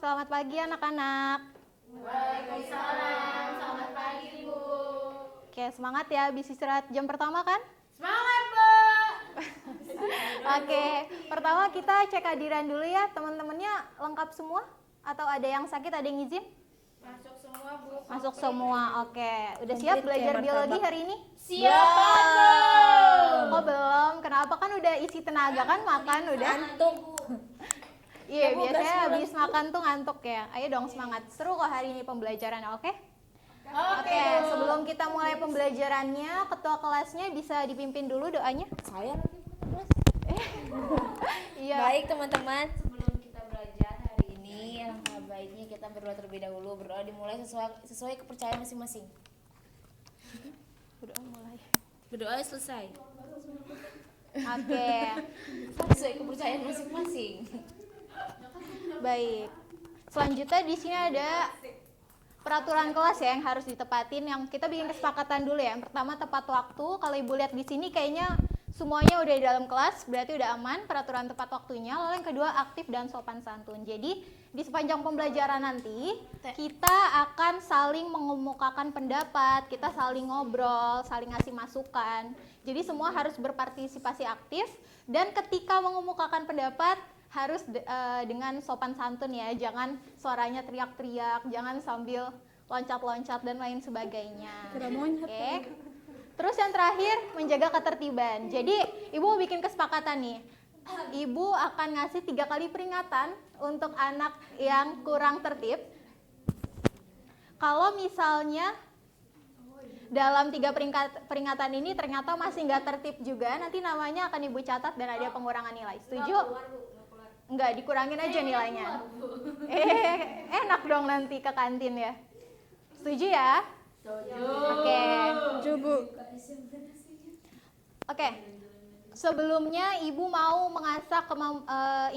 Selamat pagi anak-anak. Waalaikumsalam, selamat pagi Ibu. Oke, semangat ya habis istirahat jam pertama kan? Semangat Bu. Oke, pertama kita cek hadiran dulu ya. Teman-temannya lengkap semua? Atau ada yang sakit, ada yang izin? Masuk semua Bu. Masuk semua, oke. Udah siap belajar biologi hari ini? Siap Bu. Kok belum? Kenapa? Kan udah isi tenaga kan, makan udah? Ngantuk. Iya, biasanya habis makan tuh ngantuk ya. Ayo dong semangat. Seru kok hari ini pembelajaran, oke? Oke, sebelum kita mulai pembelajarannya, ketua kelasnya bisa dipimpin dulu doanya. Saya lagi kelas. Iya. Baik teman-teman, sebelum kita belajar hari ini, alangkah baiknya kita berdoa terlebih dahulu. Berdoa dimulai sesuai kepercayaan masing-masing. Udah mulai. Berdoa selesai Oke, sesuai kepercayaan masing-masing. baik. Selanjutnya di sini ada peraturan kelas ya yang harus ditepatin. Yang kita bikin kesepakatan dulu ya. Yang pertama tepat waktu. Kalau Ibu lihat di sini kayaknya semuanya udah di dalam kelas, berarti udah aman peraturan tepat waktunya. Lalu yang kedua aktif dan sopan santun. Jadi di sepanjang pembelajaran nanti kita akan saling mengemukakan pendapat, kita saling ngobrol, saling ngasih masukan. Jadi semua harus berpartisipasi aktif dan ketika mengemukakan pendapat harus dengan sopan santun ya. Jangan suaranya teriak-teriak, jangan sambil loncat-loncat dan lain sebagainya. Oke. Terus yang terakhir menjaga ketertiban. Jadi Ibu mau bikin kesepakatan nih. Ibu akan ngasih 3 kali peringatan untuk anak yang kurang tertib. Kalau misalnya dalam 3 peringatan ini ternyata masih nggak tertib juga, nanti namanya akan Ibu catat dan ada pengurangan nilai. Setuju? Enggak, dikurangin aja nilainya. Enak dong nanti ke kantin ya. Setuju ya? Oke. Oke. Sebelumnya Ibu mau mengasah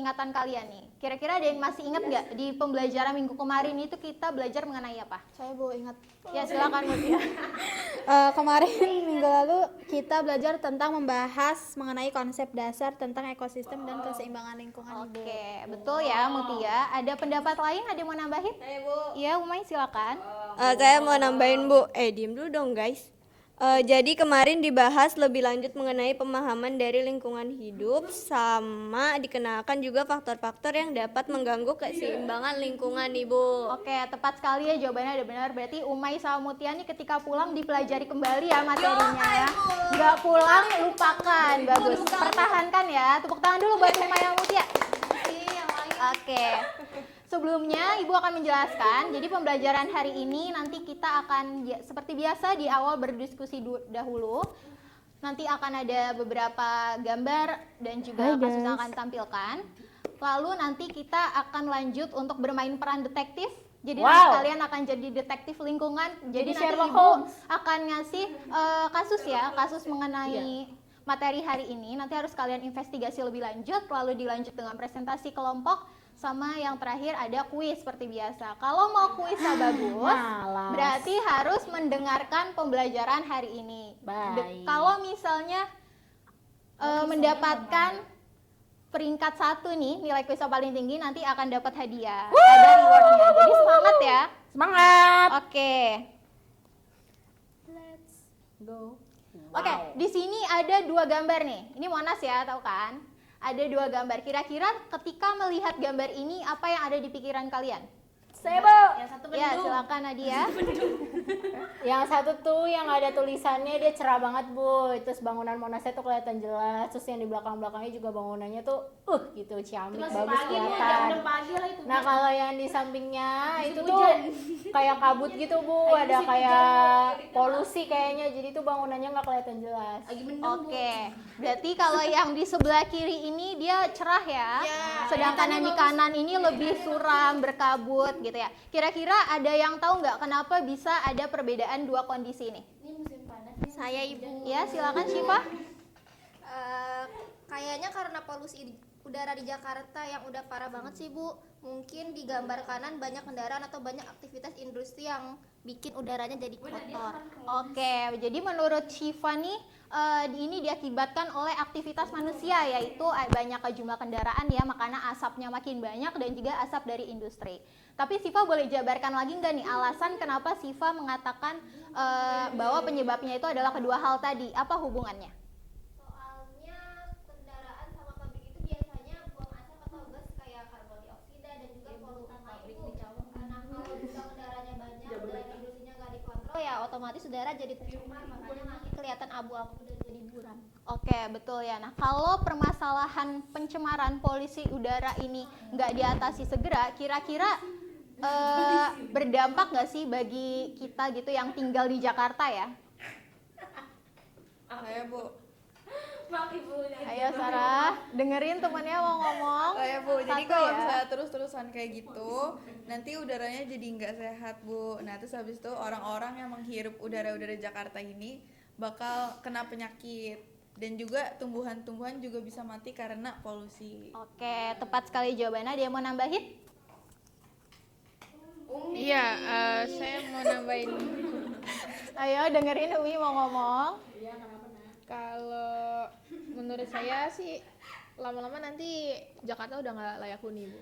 ingatan kalian nih. Kira-kira ada yang masih ingat nggak di pembelajaran minggu kemarin itu kita belajar mengenai apa? Saya Bu ingat. Ya silakan Mutia. Kemarin minggu lalu kita belajar tentang membahas mengenai konsep dasar tentang ekosistem dan keseimbangan lingkungan. Oke, betul ya Mutia. Ada pendapat lain? Ada yang mau nambahin? Saya Bu. Iya, Umay silakan. Saya mau nambahin Bu, diem dulu dong guys. Jadi kemarin dibahas lebih lanjut mengenai pemahaman dari lingkungan hidup sama dikenalkan juga faktor-faktor yang dapat mengganggu keseimbangan lingkungan Ibu. Oke, tepat sekali ya jawabannya ada benar. Berarti Umay sama Mutia nih ketika pulang dipelajari kembali ya materinya ya. Nggak pulang, lupakan. Bagus. Pertahankan ya. Tepuk tangan dulu buat Umay sama Mutia. Oke. Sebelumnya Ibu akan menjelaskan. Jadi pembelajaran hari ini nanti kita akan seperti biasa di awal berdiskusi dahulu. Nanti akan ada beberapa gambar dan juga kasus yang akan ditampilkan. Lalu nanti kita akan lanjut untuk bermain peran detektif. Jadi nanti kalian akan jadi detektif lingkungan. Jadi nanti Ibu akan ngasih kasus mengenai materi hari ini. Nanti harus kalian investigasi lebih lanjut, lalu dilanjut dengan presentasi kelompok. Sama yang terakhir ada kuis seperti biasa. Kalau mau kuisnya bagus, berarti harus mendengarkan pembelajaran hari ini. Kalau misalnya mendapatkan peringkat 1 nih, nilai kuisnya paling tinggi, nanti akan dapat hadiah. Ada rewardnya. Jadi semangat ya. Semangat. Oke. Oke, di sini ada 2 gambar nih. Ini Monas ya, tahu kan? Ada 2 gambar. Kira-kira ketika melihat gambar ini, apa yang ada di pikiran kalian? Saya Bu. Yang satu Ya, silakan Nadia. Yang satu tuh yang ada tulisannya dia cerah banget Bu. Terus bangunan Monasnya tuh kelihatan jelas. Terus yang di belakang-belakangnya juga bangunannya tuh gitu ciamik bagus kelihatan. Nah, kalau yang di sampingnya itu tuh kayak kabut gitu Bu. Ada kayak polusi kayaknya. Jadi tuh bangunannya nggak kelihatan jelas. Oke. Berarti kalau yang di sebelah kiri ini dia cerah ya. Sedangkan yang di kanan ini lebih suram, berkabut gitu ya. Kira-kira ada yang tahu nggak kenapa bisa ada perbedaan 2 kondisi ini? Saya Ibu. Ya, silakan Syifa. Kayaknya karena polusi udara di Jakarta yang udah parah banget sih Bu. Mungkin di gambar kanan banyak kendaraan atau banyak aktivitas industri yang bikin udaranya jadi kotor. Oke, jadi menurut Syifa nih ini diakibatkan oleh aktivitas manusia, yaitu banyak jumlah kendaraan ya, makanya asapnya makin banyak dan juga asap dari industri. Tapi Syifa boleh jabarkan lagi nggak nih alasan kenapa Syifa mengatakan bahwa penyebabnya itu adalah kedua hal tadi? Apa hubungannya? Soalnya kendaraan sama pabrik itu biasanya buang asap atau gas kayak karbon dioksida dan juga polutan lain Bu. Nah kalau jumlah kendaraannya banyak dan industrinya nggak dikontrol ya otomatis udara jadi tercemar, makanya makin kelihatan abu-abu dan jadi buram. Oke, betul ya. Nah, kalau permasalahan pencemaran polusi udara ini nggak diatasi segera, kira-kira berdampak nggak sih bagi kita gitu yang tinggal di Jakarta ya? Saya Bu. Ayo Sarah, dengerin temennya mau ngomong. Saya Bu. Jadi Satu kalau ya. misalnya terus-terusan kayak gitu, nanti udaranya jadi nggak sehat Bu. Nah terus habis itu orang-orang yang menghirup udara-udara Jakarta ini bakal kena penyakit dan juga tumbuhan-tumbuhan juga bisa mati karena polusi. Oke, tepat sekali jawabannya. Dia mau nambahin? Iya, saya mau nambahin. Ayo dengerin Umi mau ngomong. Kalau menurut saya sih lama-lama nanti Jakarta udah nggak layak huni, Bu.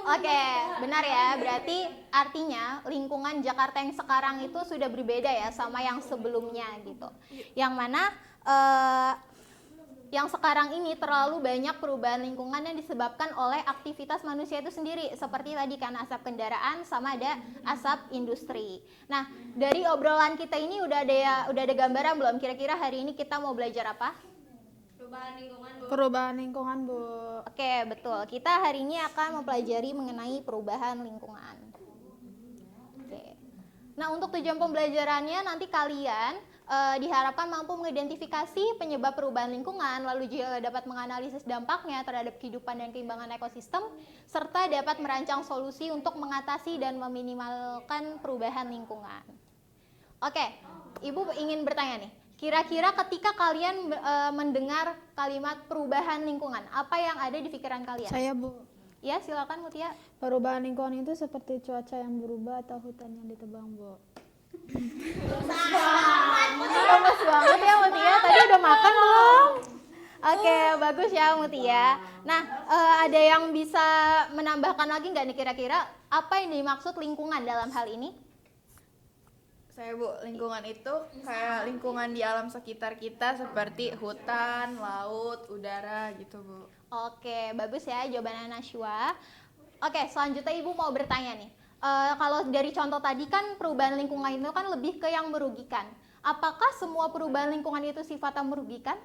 Oke, benar ya. Berarti artinya lingkungan Jakarta yang sekarang itu sudah berbeda ya sama yang sebelumnya gitu. Yang mana yang sekarang ini terlalu banyak perubahan lingkungan yang disebabkan oleh aktivitas manusia itu sendiri, seperti tadi kan asap kendaraan sama ada asap industri. Nah, dari obrolan kita ini udah ada gambaran belum kira-kira hari ini kita mau belajar apa? Perubahan lingkungan Bu. Oke, betul. Kita hari ini akan mempelajari mengenai perubahan lingkungan. Oke. Nah, untuk tujuan pembelajarannya nanti kalian diharapkan mampu mengidentifikasi penyebab perubahan lingkungan, lalu juga dapat menganalisis dampaknya terhadap kehidupan dan keimbangan ekosistem, serta dapat merancang solusi untuk mengatasi dan meminimalkan perubahan lingkungan. Oke, Ibu ingin bertanya nih, kira-kira ketika kalian mendengar kalimat perubahan lingkungan, apa yang ada di pikiran kalian? Saya Bu. Ya, silakan Mutia. Perubahan lingkungan itu seperti cuaca yang berubah atau hutan yang ditebang Bu. Lemes banget ya Mutia, tadi udah makan belum? Oke, bagus ya Mutia. Nah, ada yang bisa menambahkan lagi nggak nih kira-kira apa yang dimaksud lingkungan dalam hal ini? Saya Bu, lingkungan itu kayak lingkungan di alam sekitar kita seperti hutan, laut, udara gitu Bu. Oke, bagus ya jawaban Nashwa. Oke, selanjutnya Ibu mau bertanya nih. Kalau dari contoh tadi kan perubahan lingkungan itu kan lebih ke yang merugikan. Apakah semua perubahan lingkungan itu sifatnya merugikan?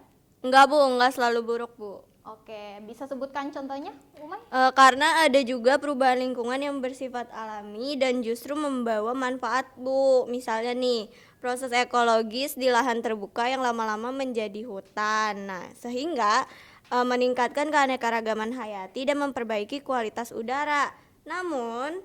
Enggak Bu, enggak selalu buruk Bu. Oke, bisa sebutkan contohnya, Umay? Karena ada juga perubahan lingkungan yang bersifat alami dan justru membawa manfaat Bu. Misalnya nih, proses ekologis di lahan terbuka yang lama-lama menjadi hutan. Nah, sehingga meningkatkan keanekaragaman hayati dan memperbaiki kualitas udara. Namun,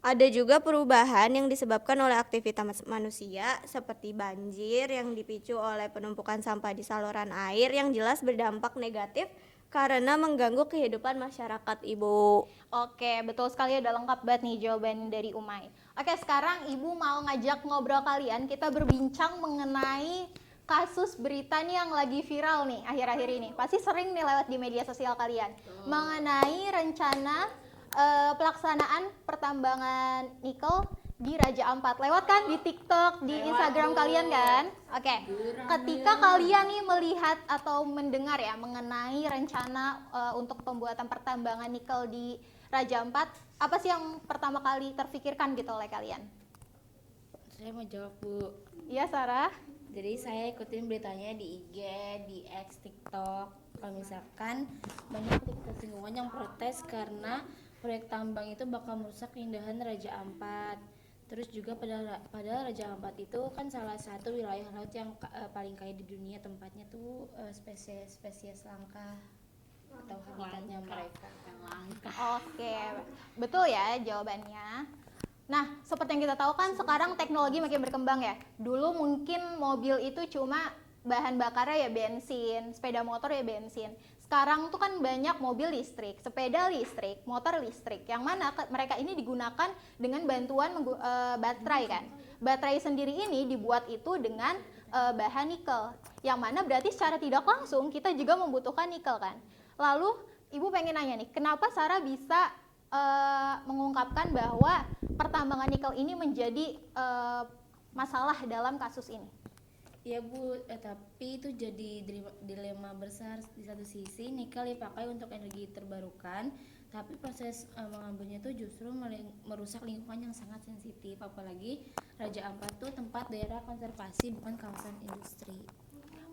ada juga perubahan yang disebabkan oleh aktivitas manusia seperti banjir yang dipicu oleh penumpukan sampah di saluran air yang jelas berdampak negatif karena mengganggu kehidupan masyarakat Ibu. Oke, betul sekali, udah lengkap banget nih jawaban dari Umay. Oke, sekarang Ibu mau ngajak ngobrol kalian, kita berbincang mengenai kasus berita nih yang lagi viral nih akhir-akhir ini. Pasti sering nih lewat di media sosial kalian. Mengenai rencana pelaksanaan pertambangan nikel di Raja Ampat. Lewat kan di TikTok, di Instagram kalian kan? Oke. Ketika kalian nih melihat atau mendengar ya mengenai rencana untuk pembuatan pertambangan nikel di Raja Ampat, apa sih yang pertama kali terfikirkan gitu oleh kalian? Saya mau jawab Bu. Iya, Sarah. Jadi saya ikutin beritanya di IG, di X, TikTok. Kalau misalkan banyak aktivitas lingkungan yang protes karena proyek tambang itu bakal merusak keindahan Raja Ampat. Terus juga padahal Raja Ampat itu kan salah satu wilayah laut yang paling kaya di dunia, tempatnya tuh spesies langka atau habitatnya mereka. Oke, betul ya jawabannya. Nah, seperti yang kita tahu kan sekarang teknologi makin berkembang ya. Dulu mungkin mobil itu cuma bahan bakarnya ya bensin, sepeda motor ya bensin. Sekarang tuh kan banyak mobil listrik, sepeda listrik, motor listrik, yang mana mereka ini digunakan dengan bantuan baterai kan. Baterai sendiri ini dibuat itu dengan bahan nikel, yang mana berarti secara tidak langsung kita juga membutuhkan nikel kan. Lalu Ibu pengen nanya nih, kenapa Sarah bisa mengungkapkan bahwa pertambangan nikel ini menjadi masalah dalam kasus ini? Ya Bu, tapi itu jadi dilema besar. Di satu sisi nikel dipakai untuk energi terbarukan, tapi proses mengambilnya itu justru merusak lingkungan yang sangat sensitif, apalagi Raja Ampat itu tempat daerah konservasi bukan kawasan industri.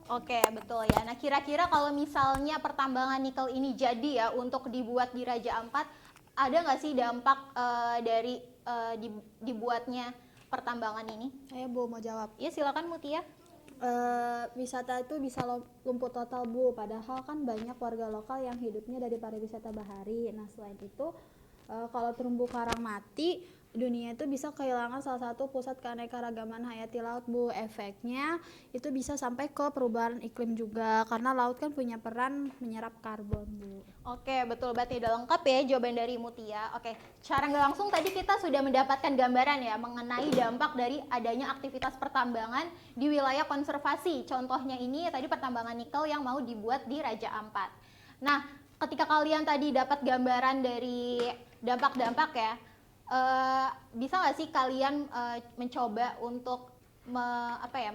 Oke, betul ya. Nah, kira-kira kalau misalnya pertambangan nikel ini jadi ya untuk dibuat di Raja Ampat, ada nggak sih dampak dari dibuatnya pertambangan ini? Saya Bu mau jawab. Ya, silakan Mutia. Wisata itu bisa lumpuh total Bu, padahal kan banyak warga lokal yang hidupnya dari pariwisata bahari. Nah selain itu kalau terumbu karang mati, dunia itu bisa kehilangan salah satu pusat keanekaragaman hayati laut Bu. Efeknya itu bisa sampai ke perubahan iklim juga, karena laut kan punya peran menyerap karbon Bu. Oke, betul, berarti udah lengkap ya jawaban dari Mutia. Oke, secara nggak langsung tadi kita sudah mendapatkan gambaran ya mengenai dampak dari adanya aktivitas pertambangan di wilayah konservasi. Contohnya ini tadi pertambangan nikel yang mau dibuat di Raja Ampat. Nah, ketika kalian tadi dapat gambaran dari dampak-dampak ya, bisa nggak sih kalian mencoba untuk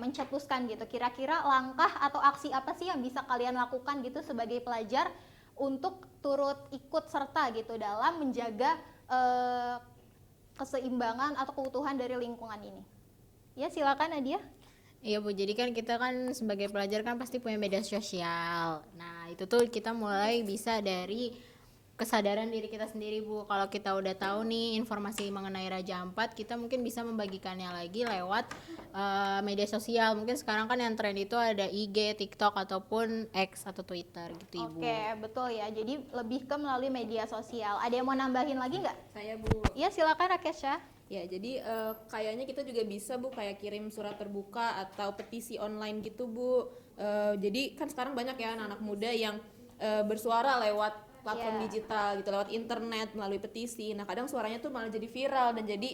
mencetuskan gitu, kira-kira langkah atau aksi apa sih yang bisa kalian lakukan gitu sebagai pelajar untuk turut ikut serta gitu dalam menjaga keseimbangan atau keutuhan dari lingkungan ini? Ya, silakan Nadia. Iya Bu, jadi kan kita kan sebagai pelajar kan pasti punya media sosial. Nah itu tuh kita mulai bisa dari kesadaran diri kita sendiri Bu. Kalau kita udah tahu nih informasi mengenai Raja Ampat, kita mungkin bisa membagikannya lagi lewat media sosial. Mungkin sekarang kan yang tren itu ada IG, TikTok ataupun X atau Twitter gitu Ibu. Oke, betul ya. Jadi lebih ke melalui media sosial. Ada yang mau nambahin lagi nggak? Saya Bu. Iya, silakan Rakesha. Ya, jadi kayaknya kita juga bisa Bu kayak kirim surat terbuka atau petisi online gitu Bu. Jadi kan sekarang banyak ya anak-anak muda yang bersuara lewat platform digital gitu, lewat internet, melalui petisi. Nah kadang suaranya tuh malah jadi viral dan jadi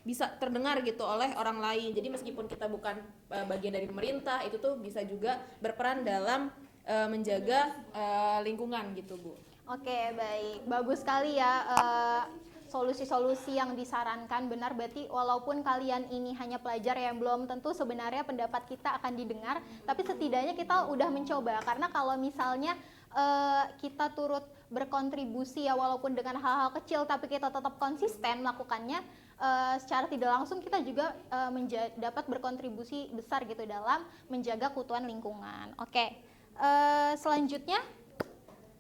bisa terdengar gitu oleh orang lain. Jadi meskipun kita bukan bagian dari pemerintah, itu tuh bisa juga berperan dalam menjaga lingkungan gitu Bu. Oke, baik. Bagus sekali ya solusi-solusi yang disarankan. Benar, berarti walaupun kalian ini hanya pelajar yang belum tentu sebenarnya pendapat kita akan didengar, tapi setidaknya kita udah mencoba. Karena kalau misalnya kita turut berkontribusi ya walaupun dengan hal-hal kecil, tapi kita tetap konsisten melakukannya, secara tidak langsung kita juga dapat berkontribusi besar gitu dalam menjaga keutuhan lingkungan. Oke, selanjutnya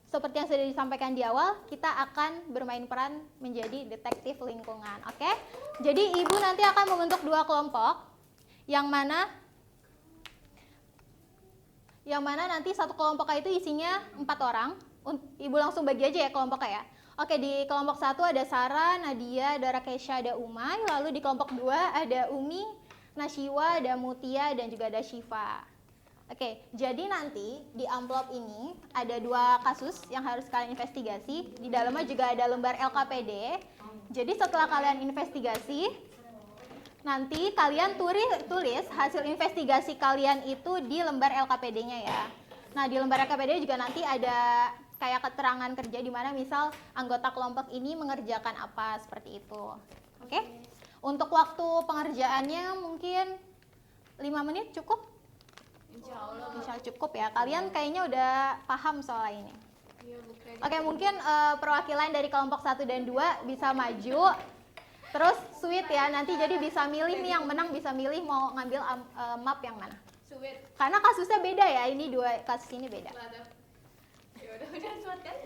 seperti yang sudah disampaikan di awal, kita akan bermain peran menjadi detektif lingkungan. Oke, jadi Ibu nanti akan membentuk 2 kelompok, yang mana nanti satu kelompok itu isinya 4 orang. Ibu langsung bagi aja ya kelompoknya ya. Oke, di kelompok 1 ada Sarah, Nadia, ada Rakesha, ada Umay. Lalu di kelompok 2 ada Umi, Nashiwa, ada Mutia, dan juga ada Syifa. Oke, jadi nanti di amplop ini ada 2 kasus yang harus kalian investigasi. Di dalamnya juga ada lembar LKPD. Jadi setelah kalian investigasi, nanti kalian tulis hasil investigasi kalian itu di lembar LKPD-nya ya. Nah, di lembar LKPD juga nanti ada kayak keterangan kerja di mana misal anggota kelompok ini mengerjakan apa, seperti itu. Oke? Untuk waktu pengerjaannya mungkin 5 menit cukup? Insya Allah cukup ya. Kalian kayaknya udah paham soal ini. Oke, mungkin perwakilan dari kelompok 1 dan 2 bisa maju. Terus sweet ya, nanti jadi bisa milih nih, yang menang bisa milih mau ngambil map yang mana. Sweet. Karena kasusnya beda ya, ini 2 kasus ini beda. Udah suat kan?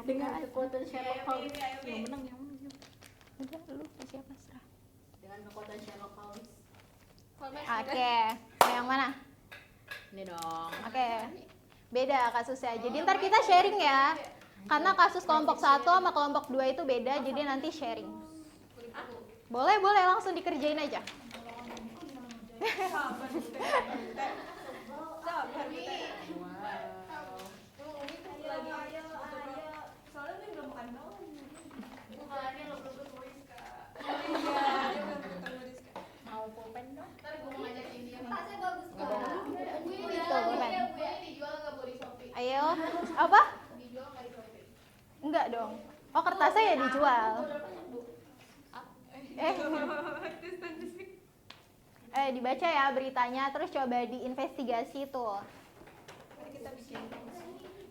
Dengan kekuatan Sherlock Holmes yang menang Udah, lu siapa serah. dengan kekuatan Sherlock Holmes. Oke, yang mana? Ini dong. Oke, beda kasusnya. Jadi ntar kita sharing ya. Karena kasus kelompok 1 sama kelompok 2 itu beda, jadi nanti sharing. Boleh langsung dikerjain aja. sabar kita. Mau pulpen dong? Tasnya bagus banget. Tuh, pulpen. Dijual nggak boleh shopping. Ayo, apa? Dijual nggak di shopping. Enggak dong. Oh, kertasnya ya dijual. Dibaca ya beritanya, terus coba diinvestigasi tuh.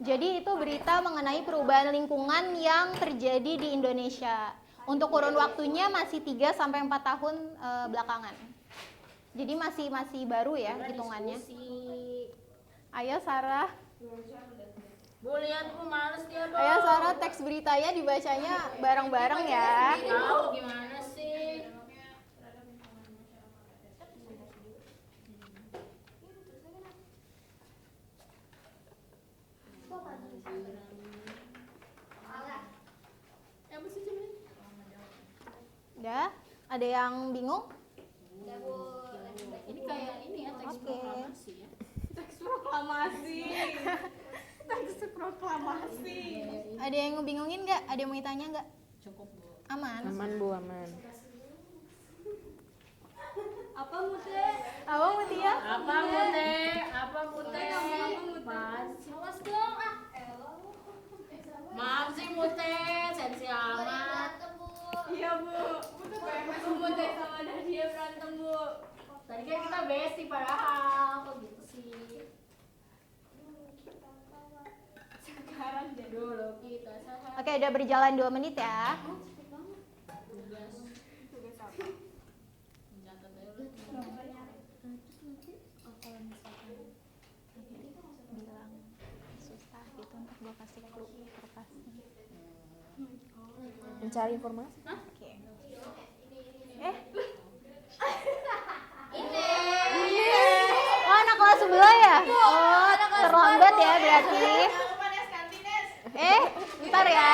Jadi itu berita mengenai perubahan lingkungan yang terjadi di Indonesia. Untuk kurun waktunya masih 3 sampai 4 tahun belakangan. Jadi masih baru ya hitungannya. Ayo Sarah. Bu lihat Bu, males dia Bu. Ayo Sarah, teks beritanya dibacanya bareng-bareng ya. Tahu gimana sih? Udah? Ada yang bingung? Ini kayak ini ya teks Oke. proklamasi ya. Ada yang ngebingungin nggak? Ada yang mau ditanya nggak? Cukup Bu. Aman. Bu, aman. Apa Mutia? Apa Mute? Apa Mute? Awas dong ah. Maaf sih Mute, sensi amat. Iya Bu. Mute sama Nadia berantem Bu. Tadi kan kita bestie padahal, kok gitu sih? Sekarang dulu kita sama. Oke, udah berjalan 2 menit ya. Bilang susah gitu untuk gue kasih clue kertasnya. Mencari informasi. Oke. Oh, anak kelas sebelah ya? Oh, terlambat ya berarti. Bentar ya.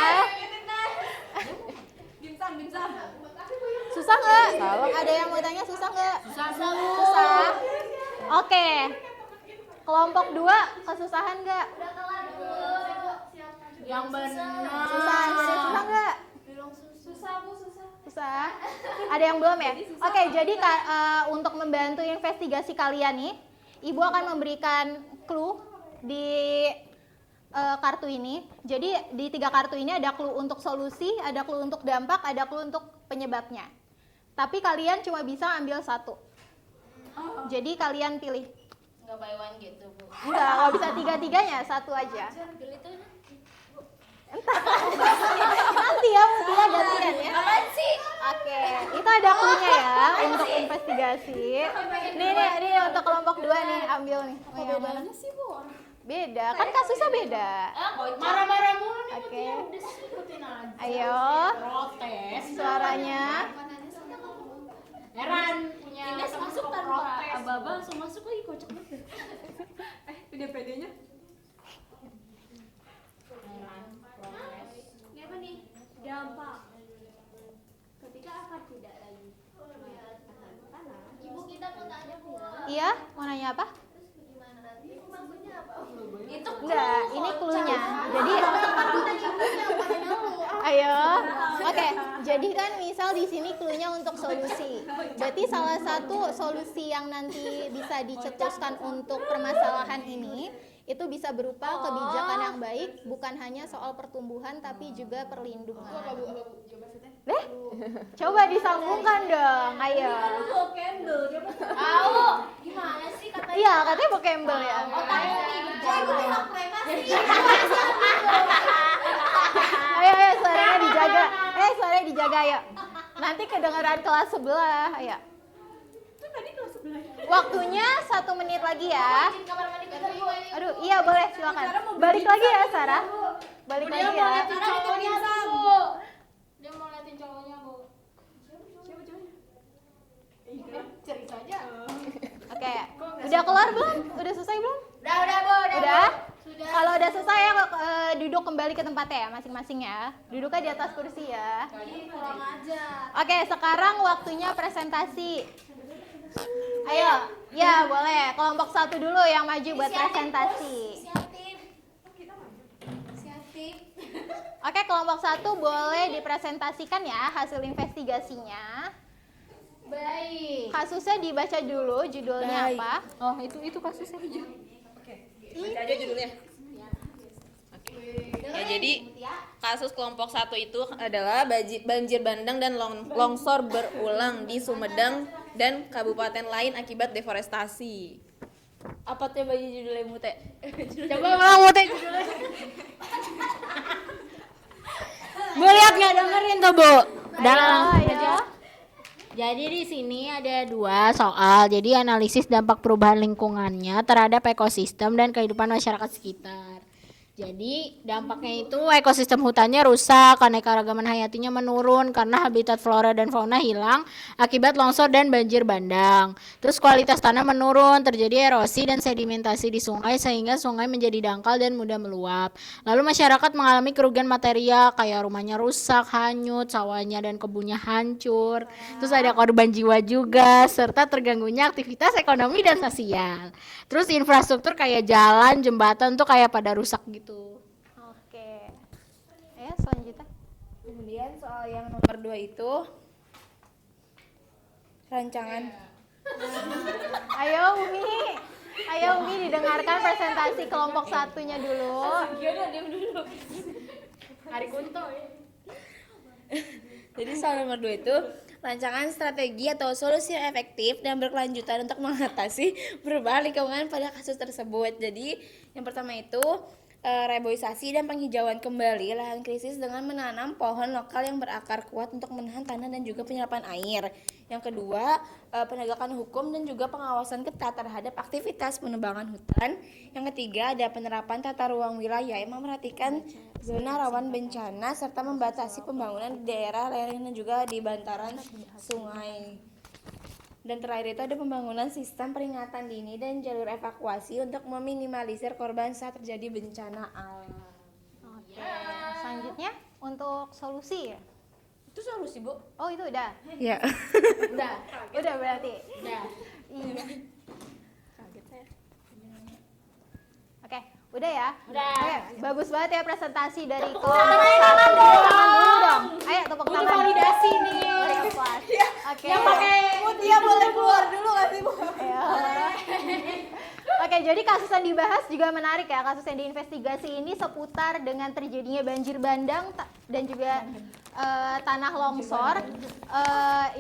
Susah nggak? Ada yang mau tanya susah nggak? Susah. Oke. Kelompok 2 kesusahan nggak? Yang benar. Susah nggak? Susah. Ada yang belum ya? Oke, jadi untuk membantu investigasi kalian nih, Ibu akan memberikan clue di kartu ini. Jadi di 3 kartu ini ada clue untuk solusi, ada clue untuk dampak, ada clue untuk penyebabnya. Tapi kalian cuma bisa ambil 1. Jadi kalian pilih. Nggak buy one gitu Bu. Nggak bisa 3-3-nya, 1 aja. Pilih tuh. Nanti ya, Mutia gantian ya. Apaan sih? Oke, itu ada clue-nya ya untuk investigasi. Nih untuk kelompok 2 nih, ambil nih. Mau yang mana? sih Bu? Beda, kan kasusnya beda. Marah-marah mulu nih. Oke. Udah sih ikutin aja. Ayo, Protes. suaranya. Heran punya Ines temen masuk kok tanpa protes. aba-aba langsung masuk lagi, kocak banget. Udah pedenya? Heran, protes. Ini apa nih? Dampak. Ketika akar tidak lagi. Ibu kita mau tanya Bu. Iya, mau nanya apa? Gimana nanti? Maksudnya apa? Itu Enggak, ini clue-nya. Jadi ayo. Oke, jadi kan misal di sini clue-nya untuk solusi. Berarti salah satu solusi yang nanti bisa dicetuskan untuk permasalahan ini itu bisa berupa kebijakan yang baik, bukan hanya soal pertumbuhan tapi juga perlindungan. Coba disambungkan dong, ayo. Tahu. Gimana sih katanya? Iya, katanya vocable ya. Ayo, suaranya dijaga. Suaranya dijaga, ayo. Nanti kedengeran kelas sebelah, ayo. Waktunya 1 menit lagi ya. Aduh, iya boleh, silakan. Balik lagi ya, Sarah. Balik lagi ya. Dia mau liatin cowoknya Bu. Cerita aja. Oke, udah kelar belum? Udah selesai belum? Udah Bu. Udah? Kalau udah selesai ya duduk kembali ke tempatnya ya masing-masing ya. Duduknya di atas kursi ya. Kurang aja. Oke, sekarang waktunya presentasi. Ayo, ya boleh. Kelompok 1 dulu yang maju buat presentasi. Oke, kelompok 1 boleh dipresentasikan ya hasil investigasinya. Baik. Kasusnya dibaca dulu, judulnya apa? Oh, itu kasusnya. Baca aja judulnya. Ya, jadi kasus kelompok 1 itu adalah banjir bandang dan longsor berulang di Sumedang dan kabupaten lain akibat deforestasi. Apa tuh baju judulnya Mute? Coba ulang Mute judulnya. Bu lihat nggak dengerin tuh Bu? Udah langsung aja. Jadi di sini ada 2 soal. Jadi analisis dampak perubahan lingkungannya terhadap ekosistem dan kehidupan masyarakat sekitar. Jadi dampaknya itu ekosistem hutannya rusak, keanekaragaman hayatinya menurun karena habitat flora dan fauna hilang akibat longsor dan banjir bandang. Terus kualitas tanah menurun, terjadi erosi dan sedimentasi di sungai sehingga sungai menjadi dangkal dan mudah meluap. Lalu masyarakat mengalami kerugian material kayak rumahnya rusak, hanyut, sawahnya dan kebunnya hancur. Terus ada korban jiwa juga serta terganggunya aktivitas ekonomi dan sosial. Terus infrastruktur kayak jalan, jembatan tuh kayak pada rusak gitu. Oke. Ya, selanjutnya. Kemudian soal yang nomor 2 itu rancangan. Ayo Umi didengarkan presentasi kelompok 1-nya dulu. Hari Kunto ya. Jadi soal nomor 2 itu rancangan strategi atau solusi yang efektif dan berkelanjutan untuk mengatasi perubahan lingkungan pada kasus tersebut. Jadi yang pertama itu reboisasi dan penghijauan kembali lahan krisis dengan menanam pohon lokal yang berakar kuat untuk menahan tanah dan juga penyerapan air. Yang kedua, penegakan hukum dan juga pengawasan ketat terhadap aktivitas penebangan hutan. Yang ketiga, ada penerapan tata ruang wilayah yang memperhatikan zona rawan bencana serta membatasi pembangunan di daerah lereng dan juga di bantaran sungai. Dan terakhir itu ada pembangunan sistem peringatan dini dan jalur evakuasi untuk meminimalisir korban saat terjadi bencana alam. Oke. Selanjutnya untuk solusi ya. Itu solusi, Bu? Oh, itu udah. Ya. Udah berarti. Udah. Iya. Oke, udah ya? Udah. Oke, bagus banget ya presentasi dari kelompok 1. Tangan dulu dong. Ayo tepuk Udah tangan. validasi nih. Oke. Yang pakai Mutia boleh keluar dulu gak sih Bu? Ya. Oke, jadi kasus yang dibahas juga menarik ya. Kasus yang diinvestigasi ini seputar dengan terjadinya banjir bandang dan juga tanah longsor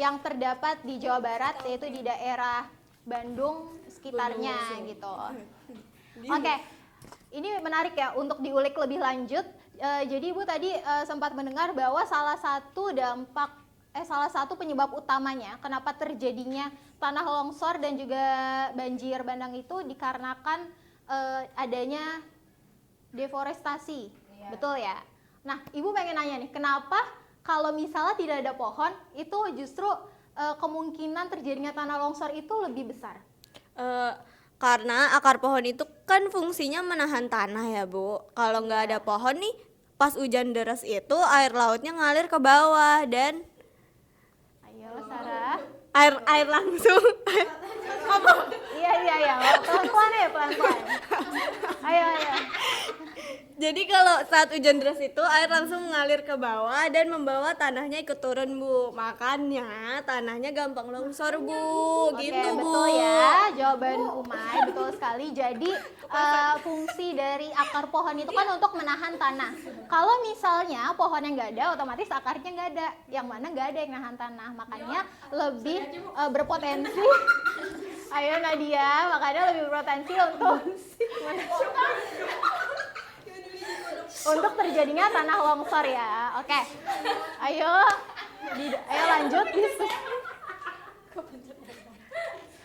yang terdapat di Jawa Barat, yaitu di daerah Bandung sekitarnya gitu. Oke, ini menarik ya untuk diulik lebih lanjut. Jadi Ibu tadi sempat mendengar bahwa salah satu penyebab utamanya kenapa terjadinya tanah longsor dan juga banjir bandang itu dikarenakan adanya deforestasi, betul ya? Nah, Ibu pengen nanya nih, kenapa kalau misalnya tidak ada pohon itu justru kemungkinan terjadinya tanah longsor itu lebih besar? Karena akar pohon itu kan fungsinya menahan tanah ya Bu. Kalau nggak ada pohon nih, pas hujan deras itu air lautnya ngalir ke bawah dan Ayo Sarah. air langsung. Iya. Pelan-pelan ya, pelan-pelan. Ayo. Jadi kalau saat hujan deras itu air langsung mengalir ke bawah dan membawa tanahnya ikut turun Bu. Makanya tanahnya gampang longsor Bu. Oke, Gitu Bu. betul ya, jawaban Umay, betul sekali. Jadi fungsi dari akar pohon itu kan untuk menahan tanah. Kalau misalnya pohonnya nggak ada, otomatis akarnya nggak ada. Yang mana nggak ada yang nahan tanah, makanya lebih berpotensi. Ayo Nadia, makanya lebih berpotensi untuk terjadinya tanah longsor ya. Oke. Ayo lanjut.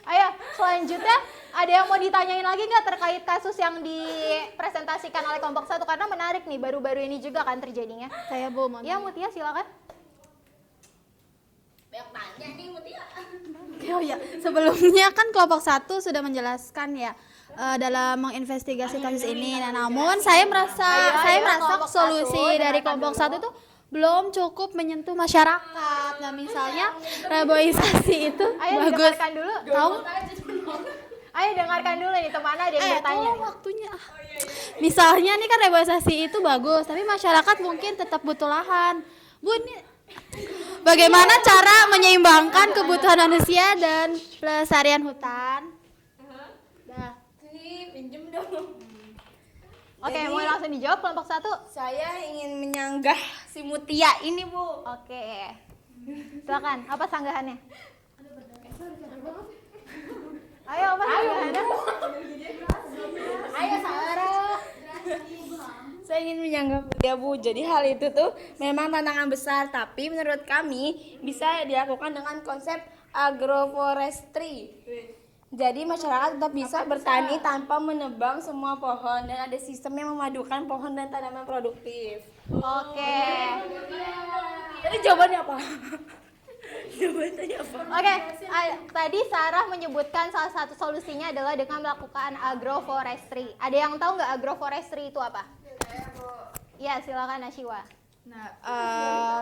Ayo, selanjutnya ada yang mau ditanyain lagi nggak terkait kasus yang dipresentasikan oleh kelompok 1? Karena menarik nih, baru-baru ini juga kan terjadinya. Saya Bu, Ya, Mutia silakan. Banyak tanya nih Mutia. Oh ya, sebelumnya kan kelompok 1 sudah menjelaskan ya dalam menginvestigasi kasus ini. Nah, namun saya merasa kelompok solusi satu, dari dengarkan kelompok dulu. 1 itu belum cukup menyentuh masyarakat. Nah, misalnya reboisasi itu Ayo bagus. dengarkan dulu. Tahu? Ayo dengarkan dulu nih teman ada yang bertanya. tolong waktunya. Misalnya nih kan reboisasi itu bagus, tapi masyarakat mungkin tetap butuh lahan. Bu, ini bagaimana cara menyeimbangkan kebutuhan manusia dan pelestarian hutan? Dah. Pinjem dong. Oke, mau langsung dijawab kelompok 1? Saya ingin menyanggah si Mutia ini, Bu. Oke. Silakan, apa sanggahannya? Ayo, apa sanggahannya? Ayo Sarah. Saya ingin menyanggah ya Bu. Jadi hal itu tuh memang tantangan besar, tapi menurut kami bisa dilakukan dengan konsep agroforestry. Jadi masyarakat tetap bisa bertani tanpa menebang semua pohon dan ada sistem yang memadukan pohon dan tanaman produktif. Oke. Jadi jawabannya apa? Jawabannya apa? Oke, tadi Sarah menyebutkan salah satu solusinya adalah dengan melakukan agroforestry. Ada yang tahu nggak agroforestry itu apa? Iya, silakan Nashiwa. Nah,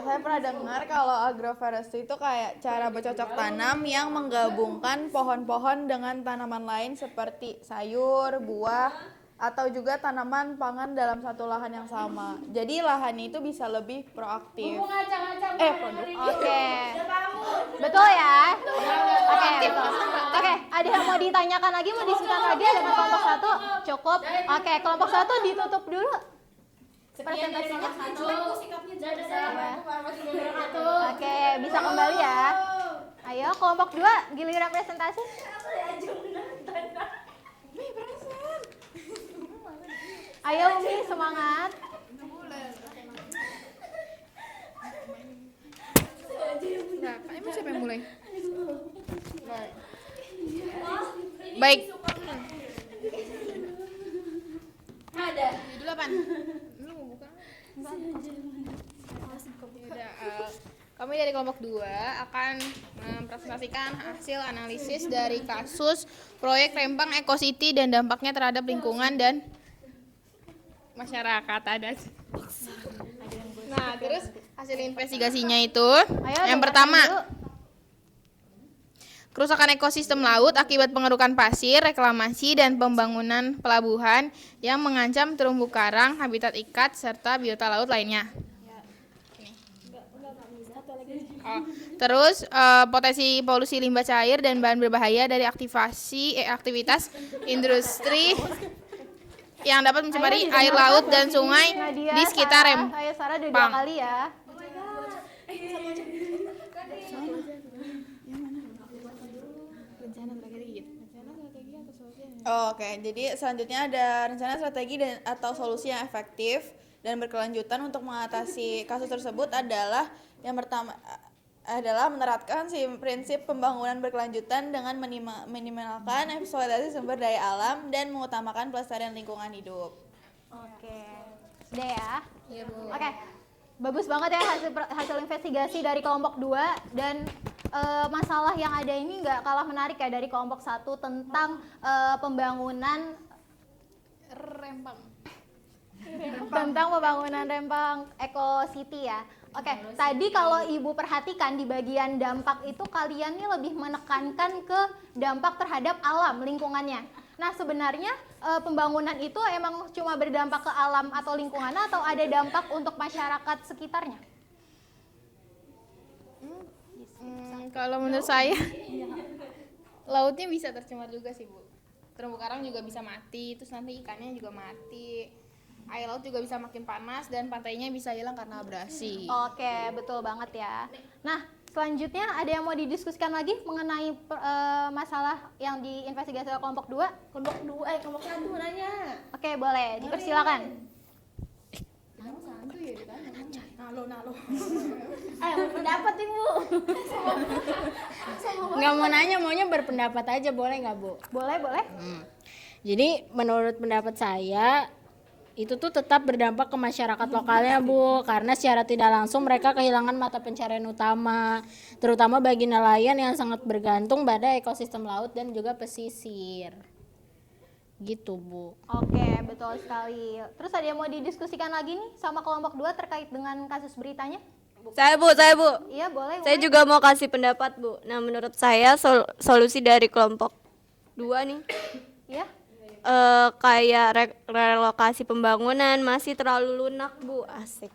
saya pernah dengar kalau agroforestry itu kayak cara bercocok tanam yang menggabungkan pohon-pohon dengan tanaman lain seperti sayur, buah, atau juga tanaman pangan dalam satu lahan yang sama. Jadi lahan itu bisa lebih proaktif. Produktif. Oke. Betul ya? Oke, betul. Oke, ada yang mau ditanyakan lagi, mau diskusikan lagi dengan kelompok 1? Cukup. Oke, kelompok 1 ditutup dulu. Presentasinya. Oke, bisa kembali ya. Ayo, kelompok 2 giliran presentasi. Ayo Umi, semangat. Nah, emang siapa yang mulai? Baik. Ada. Dulu apaan? Lu mau buka? Kami dari kelompok 2 akan mempresentasikan hasil analisis dari kasus proyek Rempang Eco City dan dampaknya terhadap lingkungan dan masyarakat adat. Nah, terus hasil investigasinya itu yang pertama, kerusakan ekosistem laut akibat pengerukan pasir, reklamasi, dan pembangunan pelabuhan yang mengancam terumbu karang, habitat ikat, serta biota laut lainnya. Terus potensi polusi limbah cair dan bahan berbahaya dari aktivitas industri yang dapat mencemari air laut dan sungai Nadia, di sekitar Sarah. Ayo Sarah udah 2 kali ya. Oke, jadi selanjutnya ada rencana strategi dan atau solusi yang efektif dan berkelanjutan untuk mengatasi kasus tersebut adalah yang pertama adalah menerapkan prinsip pembangunan berkelanjutan dengan minimalkan eksploitasi sumber daya alam dan mengutamakan pelestarian lingkungan hidup. Oke. Sudah ya? Iya, Bu. Oke. Bagus banget ya hasil investigasi dari kelompok 2 dan masalah yang ada ini nggak kalah menarik ya dari kelompok 1 tentang pembangunan Rempang Eco City ya. Oke, tadi kalau Ibu perhatikan di bagian dampak itu kalian nih lebih menekankan ke dampak terhadap alam lingkungannya. Nah, sebenarnya pembangunan itu emang cuma berdampak ke alam atau lingkungan atau ada dampak untuk masyarakat sekitarnya? Kalau menurut saya lautnya bisa tercemar juga sih, Bu. Terumbu karang juga bisa mati, terus nanti ikannya juga mati. Air laut juga bisa makin panas dan pantainya bisa hilang karena abrasi. Oke, betul banget ya. Nah, selanjutnya ada yang mau didiskusikan lagi mengenai masalah yang diinvestigasi oleh kelompok 2? Kelompok 1 nanya. Oke, boleh. Dipersilakan. Nalo. Ayo berpendapat Ibu. Nggak mau nanya, maunya berpendapat aja, boleh nggak Bu? Boleh. Jadi menurut pendapat saya itu tuh tetap berdampak ke masyarakat lokalnya Bu, karena secara tidak langsung mereka kehilangan mata pencarian utama, terutama bagi nelayan yang sangat bergantung pada ekosistem laut dan juga pesisir. gitu Bu. Oke, betul sekali. Terus ada yang mau didiskusikan lagi nih sama kelompok 2 terkait dengan kasus beritanya? Saya Bu. Iya, boleh. Saya Umay. juga mau kasih pendapat Bu. Nah menurut saya solusi dari kelompok 2 nih Iya. kayak relokasi pembangunan masih terlalu lunak Bu, asik.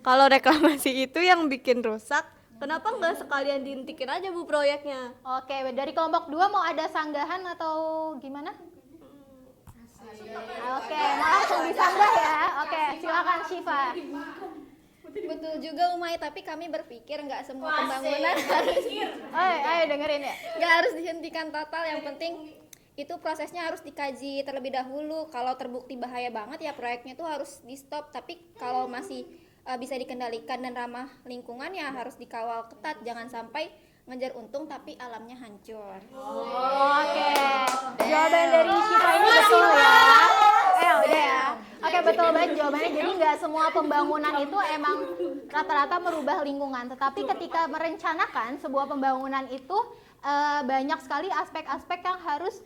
Kalau reklamasi itu yang bikin rusak, kenapa nggak sekalian dihentikan aja Bu proyeknya? Oke, dari kelompok 2 mau ada sanggahan atau gimana? Oke, mau langsung disanggah ya. Oke, silakan Syifa. Betul juga Umay, tapi kami berpikir nggak semua pembangunan harus Ayo dengerin ya. nggak harus dihentikan total. Yang penting itu prosesnya harus dikaji terlebih dahulu. Kalau terbukti bahaya banget ya proyeknya tuh harus di stop. Tapi kalau masih bisa dikendalikan dan ramah lingkungan ya harus dikawal ketat. Jangan sampai ngejar untung tapi alamnya hancur. Oke, jawaban dari Syifa ini betul ya. Udah ya. Oke, betul banget jawabannya. Jadi nggak semua pembangunan itu emang rata-rata merubah lingkungan. Tetapi ketika merencanakan sebuah pembangunan itu banyak sekali aspek-aspek yang harus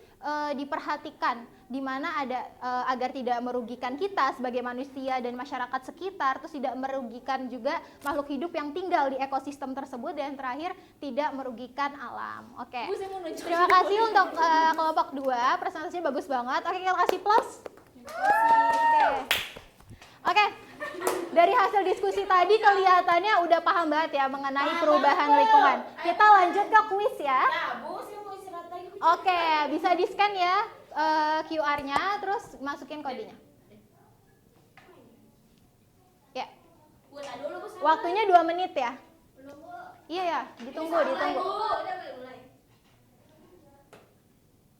diperhatikan, di mana ada agar tidak merugikan kita sebagai manusia dan masyarakat sekitar, terus tidak merugikan juga makhluk hidup yang tinggal di ekosistem tersebut, dan terakhir tidak merugikan alam. Oke. Terima kasih untuk kelompok 2, presentasinya bagus banget. Oke, kita kasih plus. Oke. Dari hasil diskusi tadi kelihatannya udah paham banget ya mengenai perubahan lingkungan. Kita lanjut ke kuis ya. Oke, bisa di-scan ya QR-nya, terus masukin kodenya. Ya. Waktunya 2 menit ya. Iya ya, ditunggu.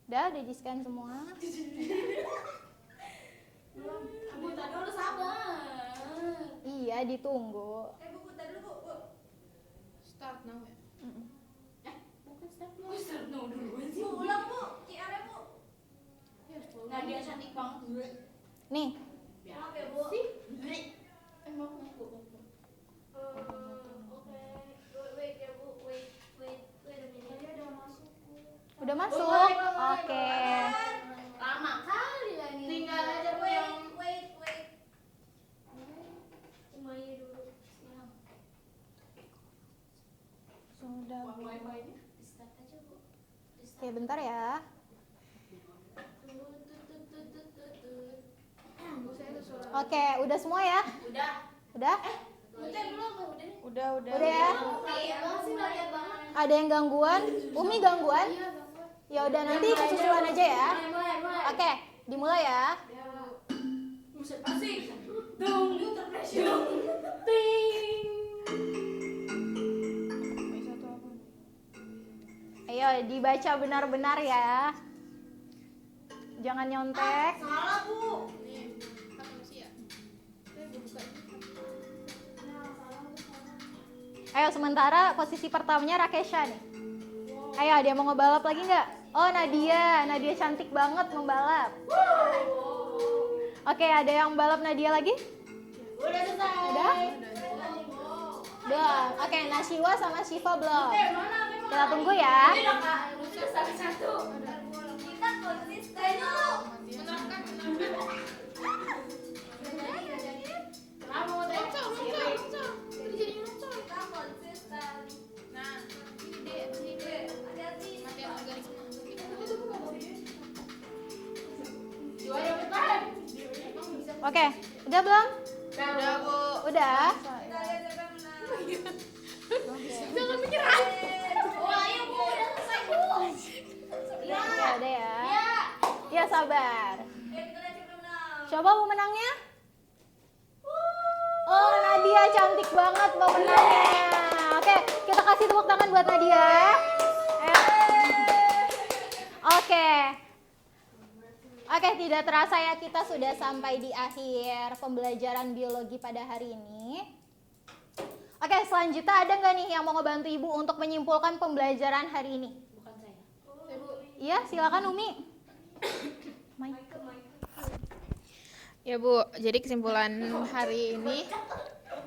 Udah di-scan semua. Iya, ditunggu. Start now ya. Nadia cantik banget. Nih, udah masuk. Oke. Lama kali lah ini. Tinggal aja Bu yang Sudah. Oke, bentar ya. Oke, udah semua ya? Udah. Udah. Udah ya? Ada yang gangguan? Umi gangguan? Ya udah, nanti kesusulan aja ya. Oke, dimulai ya. Ayo dibaca benar-benar ya. Jangan nyontek. salah Bu. Ayo, sementara posisi pertamanya Rakesha nih. Ayo, ada yang mau ngebalap lagi nggak? Oh, Nadia cantik banget membalap. Oke, ada yang balap Nadia lagi? Udah selesai. Udah? Belum. Oke, Nashiwa sama Syifa belum. Kita tunggu ya. Satu. Kita konsisten dulu. Oke, udah belum? Udah Bu. Udah. Ya, udah ya. Ya, sabar. Coba pemenangnya. Oh, Nadia cantik banget pemenangnya. Oke, kita kasih tepuk tangan buat Nadia. Oke. Oke, tidak terasa ya kita sudah sampai di akhir pembelajaran biologi pada hari ini. Oke, selanjutnya ada nggak nih yang mau ngebantu Ibu untuk menyimpulkan pembelajaran hari ini? Bukan saya. Iya, silakan Umi. Ya Bu, jadi kesimpulan hari ini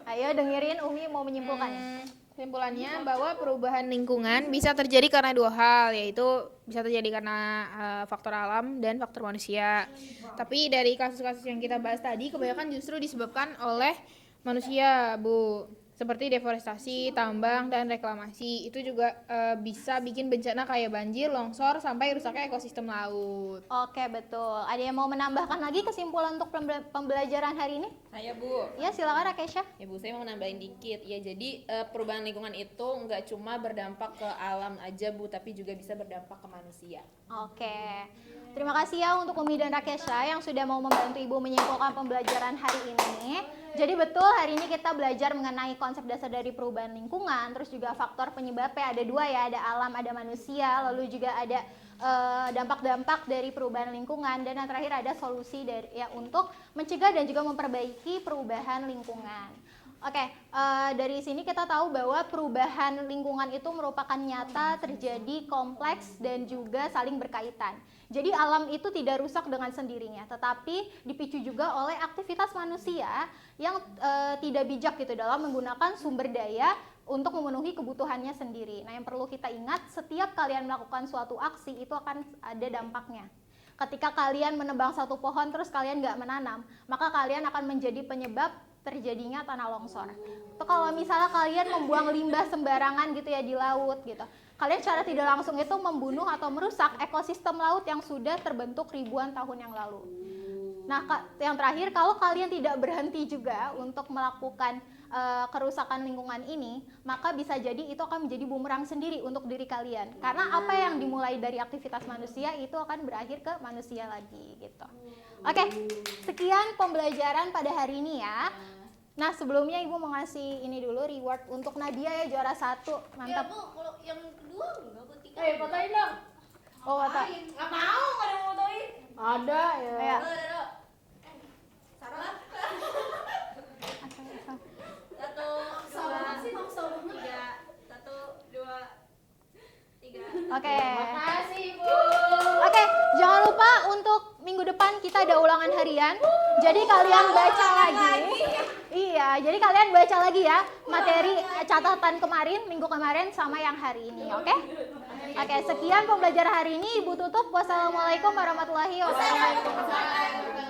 Ayo dengerin Umi mau menyimpulkan. Kesimpulannya bahwa perubahan lingkungan bisa terjadi karena dua hal, yaitu bisa terjadi karena faktor alam dan faktor manusia. Tapi dari kasus-kasus yang kita bahas tadi, kebanyakan justru disebabkan oleh manusia, Bu. Seperti deforestasi, tambang, dan reklamasi. Itu juga bisa bikin bencana kayak banjir, longsor, sampai rusaknya ekosistem laut. Oke, betul. Ada yang mau menambahkan lagi kesimpulan untuk pembelajaran hari ini? Saya Bu. Ya, silakan Rakesha. Ya Bu, saya mau nambahin dikit. Ya jadi perubahan lingkungan itu nggak cuma berdampak ke alam aja Bu, tapi juga bisa berdampak ke manusia. Oke. Terima kasih ya untuk Umi dan Rakesha yang sudah mau membantu Ibu menyimpulkan pembelajaran hari ini. Jadi betul hari ini kita belajar mengenai konsep dasar dari perubahan lingkungan, terus juga faktor penyebabnya ada dua ya, ada alam, ada manusia, lalu juga ada dampak-dampak dari perubahan lingkungan, dan yang terakhir ada solusi dari ya untuk mencegah dan juga memperbaiki perubahan lingkungan. Oke, dari sini kita tahu bahwa perubahan lingkungan itu merupakan nyata, terjadi, kompleks, dan juga saling berkaitan. Jadi alam itu tidak rusak dengan sendirinya, tetapi dipicu juga oleh aktivitas manusia yang tidak bijak gitu dalam menggunakan sumber daya untuk memenuhi kebutuhannya sendiri. Nah, yang perlu kita ingat, setiap kalian melakukan suatu aksi itu akan ada dampaknya. Ketika kalian menebang satu pohon terus kalian nggak menanam, maka kalian akan menjadi penyebab terjadinya tanah longsor. Atau kalau misalnya kalian membuang limbah sembarangan gitu ya di laut gitu, kalian secara tidak langsung itu membunuh atau merusak ekosistem laut yang sudah terbentuk ribuan tahun yang lalu. Nah, yang terakhir, kalau kalian tidak berhenti juga untuk melakukan kerusakan lingkungan ini, maka bisa jadi itu akan menjadi bumerang sendiri untuk diri kalian. Karena apa yang dimulai dari aktivitas manusia itu akan berakhir ke manusia lagi gitu. Oke, sekian pembelajaran pada hari ini ya. Nah, sebelumnya Ibu mau ngasih ini dulu reward untuk Nadia ya, juara 1. Mantap. Ya Bu, kalau yang kedua enggak Bu Tika. Fotoin dong. Oh, foto. Enggak mau, enggak ada yang fotoin. Ada ya. Ya. Sarah. Oke. Makasih Bu. Oke, jangan lupa untuk minggu depan kita ada ulangan harian. Jadi kalian baca lagi. Iya, jadi kalian baca lagi ya materi catatan kemarin, minggu kemarin sama yang hari ini, oke? Oke, sekian pembelajaran hari ini. Ibu tutup. Wassalamualaikum warahmatullahi wabarakatuh.